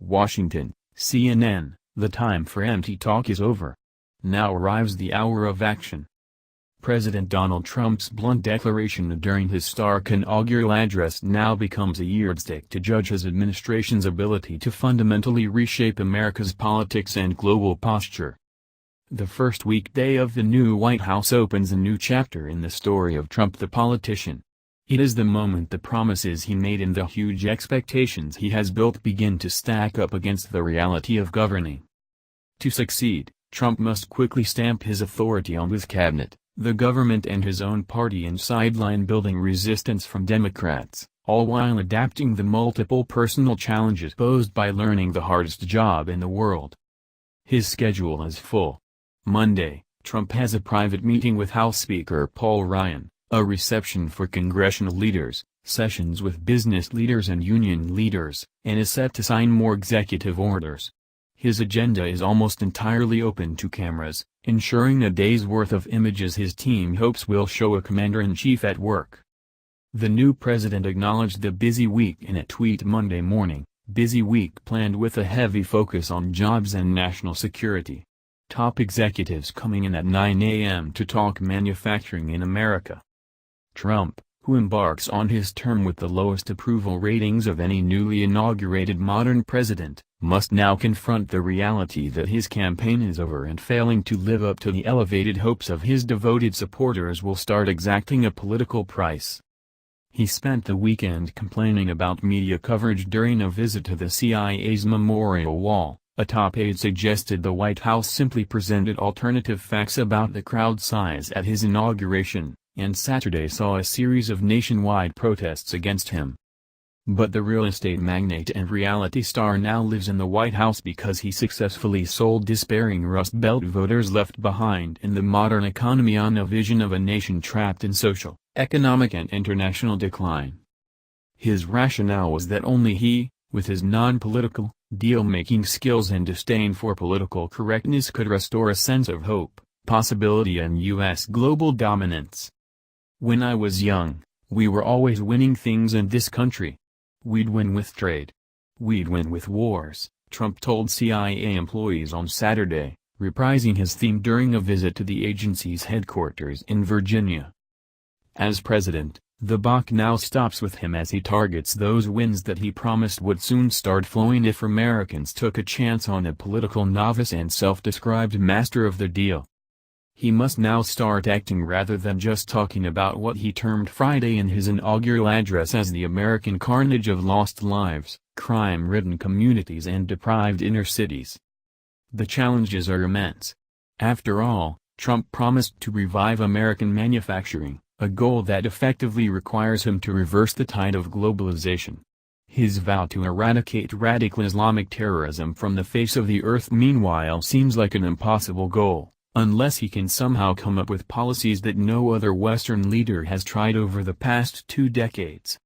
Washington, CNN, the time for empty talk is over. Now arrives the hour of action. President Donald Trump's blunt declaration during his stark inaugural address now becomes a yardstick to judge his administration's ability to fundamentally reshape America's politics and global posture. The first weekday of the new White House opens a new chapter in the story of Trump the politician. It is the moment the promises he made and the huge expectations he has built begin to stack up against the reality of governing. To succeed, Trump must quickly stamp his authority on his cabinet, the government and his own party, and sideline building resistance from Democrats, all while adapting the multiple personal challenges posed by learning the hardest job in the world. His schedule is full. Monday, Trump has a private meeting with House Speaker Paul Ryan, a reception for congressional leaders, sessions with business leaders and union leaders, and is set to sign more executive orders. His agenda is almost entirely open to cameras, ensuring a day's worth of images his team hopes will show a commander-in-chief at work. The new president acknowledged the busy week in a tweet Monday morning, busy week planned with a heavy focus on jobs and national security. Top executives coming in at 9 a.m. to talk manufacturing in America. Trump, who embarks on his term with the lowest approval ratings of any newly inaugurated modern president, must now confront the reality that his campaign is over, and failing to live up to the elevated hopes of his devoted supporters will start exacting a political price. He spent the weekend complaining about media coverage during a visit to the CIA's Memorial Wall. A top aide suggested the White House simply presented alternative facts about the crowd size at his inauguration, and Saturday saw a series of nationwide protests against him. But the real estate magnate and reality star now lives in the White House because he successfully sold despairing Rust Belt voters left behind in the modern economy on a vision of a nation trapped in social, economic and international decline. His rationale was that only he, with his non-political, deal-making skills and disdain for political correctness, could restore a sense of hope, possibility and U.S. global dominance. "When I was young, we were always winning things in this country. We'd win with trade. We'd win with wars," Trump told CIA employees on Saturday, reprising his theme during a visit to the agency's headquarters in Virginia. As president, the buck now stops with him as he targets those wins that he promised would soon start flowing if Americans took a chance on a political novice and self-described master of the deal. He must now start acting rather than just talking about what he termed Friday in his inaugural address as the American carnage of lost lives, crime-ridden communities and deprived inner cities. The challenges are immense. After all, Trump promised to revive American manufacturing, a goal that effectively requires him to reverse the tide of globalization. His vow to eradicate radical Islamic terrorism from the face of the earth meanwhile seems like an impossible goal, unless he can somehow come up with policies that no other Western leader has tried over the past 2 decades.